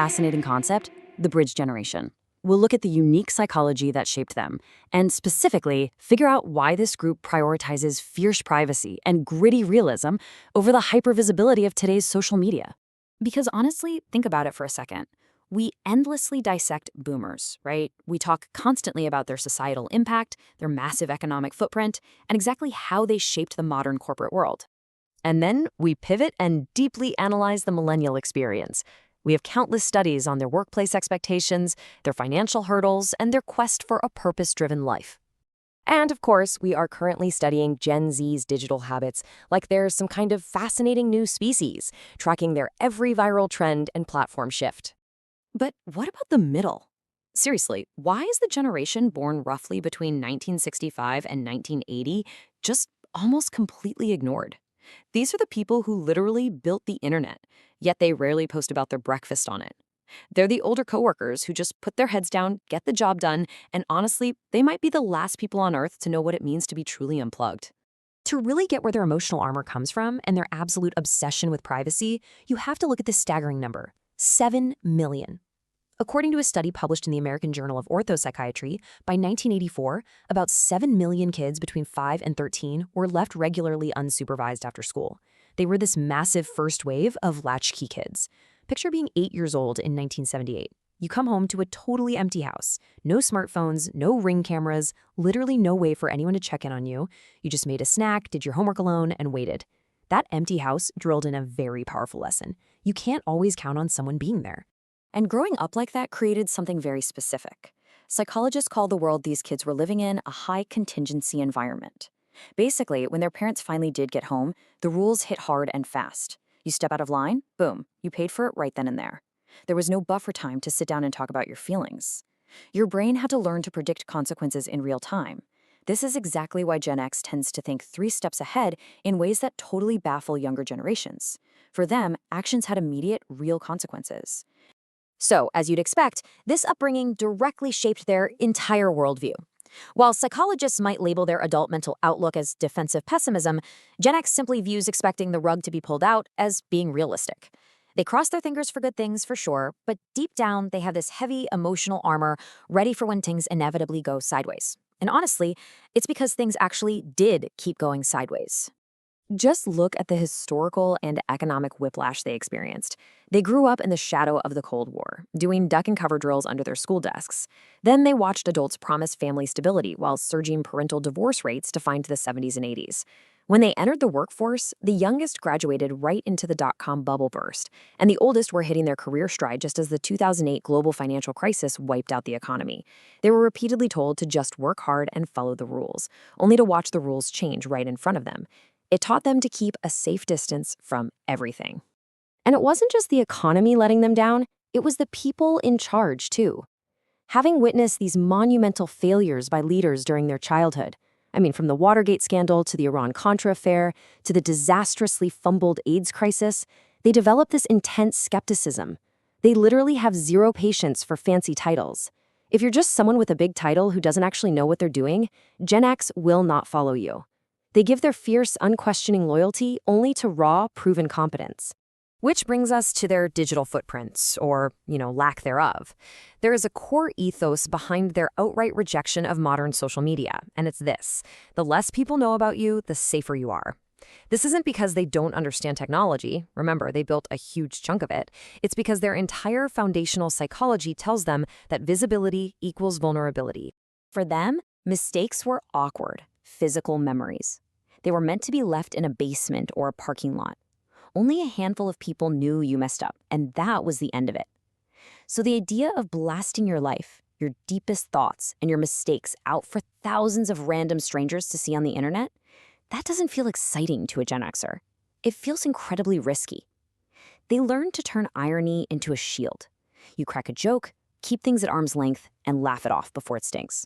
fascinating concept, the bridge generation. We'll look at the unique psychology that shaped them, and specifically figure out why this group prioritizes fierce privacy and gritty realism over the hypervisibility of today's social media. Because honestly, think about it for a second. We endlessly dissect boomers, right? We talk constantly about their societal impact, their massive economic footprint, and exactly how they shaped the modern corporate world. And then we pivot and deeply analyze the millennial experience. We have countless studies on their workplace expectations, their financial hurdles, and their quest for a purpose-driven life. And of course, we are currently studying Gen Z's digital habits like they're some kind of fascinating new species, tracking their every viral trend and platform shift. But what about the middle? Seriously, why is the generation born roughly between 1965 and 1980 just almost completely ignored? These are the people who literally built the internet, yet they rarely post about their breakfast on it. They're the older coworkers who just put their heads down, get the job done, and honestly, they might be the last people on Earth to know what it means to be truly unplugged. To really get where their emotional armor comes from and their absolute obsession with privacy, you have to look at this staggering number: 7 million. According to a study published in the American Journal of Orthopsychiatry, by 1984, about 7 million kids between 5 and 13 were left regularly unsupervised after school. They were this massive first wave of latchkey kids. Picture being 8 years old in 1978. You come home to a totally empty house. No smartphones, no Ring cameras, literally no way for anyone to check in on you. You just made a snack, did your homework alone, and waited. That empty house drilled in a very powerful lesson. You can't always count on someone being there. And growing up like that created something very specific. Psychologists call the world these kids were living in a high-contingency environment. Basically, when their parents finally did get home, the rules hit hard and fast. You step out of line, boom, you paid for it right then and there. There was no buffer time to sit down and talk about your feelings. Your brain had to learn to predict consequences in real time. This is exactly why Gen X tends to think 3 steps ahead in ways that totally baffle younger generations. For them, actions had immediate, real consequences. So, as you'd expect, this upbringing directly shaped their entire worldview. While psychologists might label their adult mental outlook as defensive pessimism, Gen X simply views expecting the rug to be pulled out as being realistic. They cross their fingers for good things, for sure, but deep down, they have this heavy emotional armor ready for when things inevitably go sideways. And honestly, it's because things actually did keep going sideways. Just look at the historical and economic whiplash they experienced. They grew up in the shadow of the Cold War, doing duck and cover drills under their school desks. Then they watched adults promise family stability while surging parental divorce rates defined the 70s and 80s. When they entered the workforce, the youngest graduated right into the dot-com bubble burst, and the oldest were hitting their career stride just as the 2008 global financial crisis wiped out the economy. They were repeatedly told to just work hard and follow the rules, only to watch the rules change right in front of them. It taught them to keep a safe distance from everything. And it wasn't just the economy letting them down, it was the people in charge, too. Having witnessed these monumental failures by leaders during their childhood, from the Watergate scandal to the Iran-Contra affair to the disastrously fumbled AIDS crisis, they developed this intense skepticism. They literally have zero patience for fancy titles. If you're just someone with a big title who doesn't actually know what they're doing, Gen X will not follow you. They give their fierce, unquestioning loyalty only to raw, proven competence. Which brings us to their digital footprints, or, lack thereof. There is a core ethos behind their outright rejection of modern social media, and it's this: the less people know about you, the safer you are. This isn't because they don't understand technology. Remember, they built a huge chunk of it. It's because their entire foundational psychology tells them that visibility equals vulnerability. For them, mistakes were awkward, physical memories. They were meant to be left in a basement or a parking lot. Only a handful of people knew you messed up, and that was the end of it. So the idea of blasting your life, your deepest thoughts, and your mistakes out for thousands of random strangers to see on the internet, that doesn't feel exciting to a Gen Xer. It feels incredibly risky. They learned to turn irony into a shield. You crack a joke, keep things at arm's length, and laugh it off before it stings.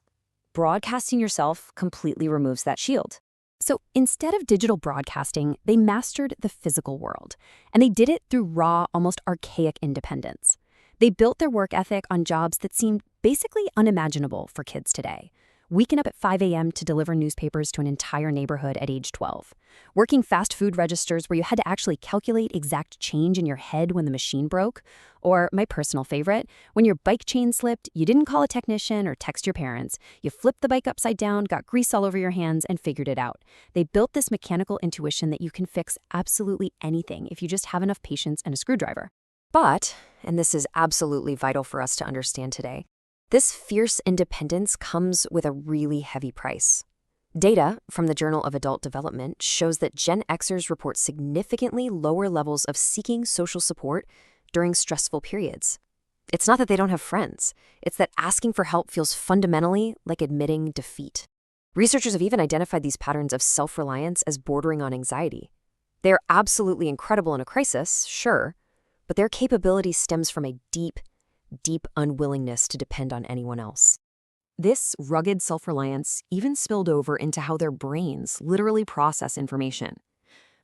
Broadcasting yourself completely removes that shield. So instead of digital broadcasting, they mastered the physical world, and they did it through raw, almost archaic independence. They built their work ethic on jobs that seemed basically unimaginable for kids today. waking up at 5 a.m. to deliver newspapers to an entire neighborhood at age 12, working fast food registers where you had to actually calculate exact change in your head when the machine broke, or my personal favorite, when your bike chain slipped, you didn't call a technician or text your parents. You flipped the bike upside down, got grease all over your hands, and figured it out. They built this mechanical intuition that you can fix absolutely anything if you just have enough patience and a screwdriver. But, and this is absolutely vital for us to understand today, this fierce independence comes with a really heavy price. Data from the Journal of Adult Development shows that Gen Xers report significantly lower levels of seeking social support during stressful periods. It's not that they don't have friends, it's that asking for help feels fundamentally like admitting defeat. Researchers have even identified these patterns of self-reliance as bordering on anxiety. They are absolutely incredible in a crisis, sure, but their capability stems from a deep unwillingness to depend on anyone else. This rugged self-reliance even spilled over into how their brains literally process information.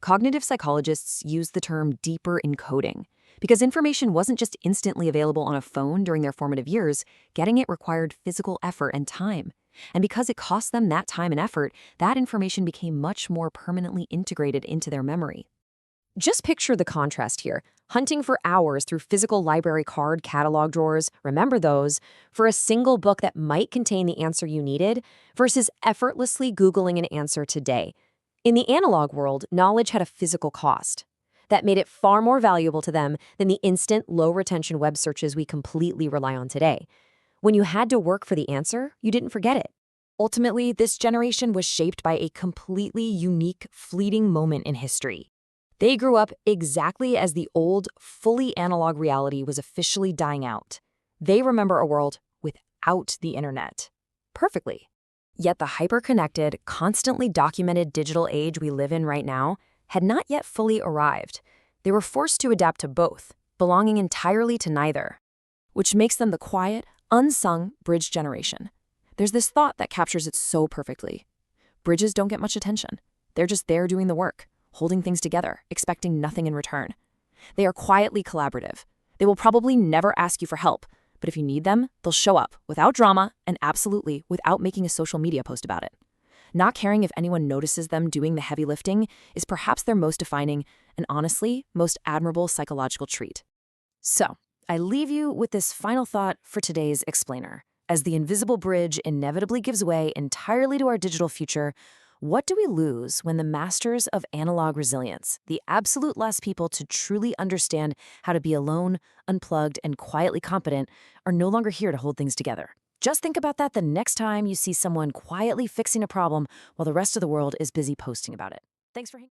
Cognitive psychologists use the term deeper encoding because information wasn't just instantly available on a phone during their formative years, getting it required physical effort and time. And because it cost them that time and effort, that information became much more permanently integrated into their memory. Just picture the contrast here, hunting for hours through physical library card catalog drawers, remember those, for a single book that might contain the answer you needed, versus effortlessly Googling an answer today. In the analog world, knowledge had a physical cost. That made it far more valuable to them than the instant, low-retention web searches we completely rely on today. When you had to work for the answer, you didn't forget it. Ultimately, this generation was shaped by a completely unique, fleeting moment in history. They grew up exactly as the old, fully analog reality was officially dying out. They remember a world without the internet. Perfectly. Yet the hyper-connected, constantly documented digital age we live in right now had not yet fully arrived. They were forced to adapt to both, belonging entirely to neither, which makes them the quiet, unsung bridge generation. There's this thought that captures it so perfectly. Bridges don't get much attention. They're just there doing the work, holding things together, expecting nothing in return. They are quietly collaborative. They will probably never ask you for help, but if you need them, they'll show up without drama and absolutely without making a social media post about it. Not caring if anyone notices them doing the heavy lifting is perhaps their most defining and honestly, most admirable psychological trait. So, I leave you with this final thought for today's explainer. As the invisible bridge inevitably gives way entirely to our digital future, what do we lose when the masters of analog resilience, the absolute last people to truly understand how to be alone, unplugged, and quietly competent, are no longer here to hold things together? Just think about that the next time you see someone quietly fixing a problem while the rest of the world is busy posting about it. Thanks for hanging.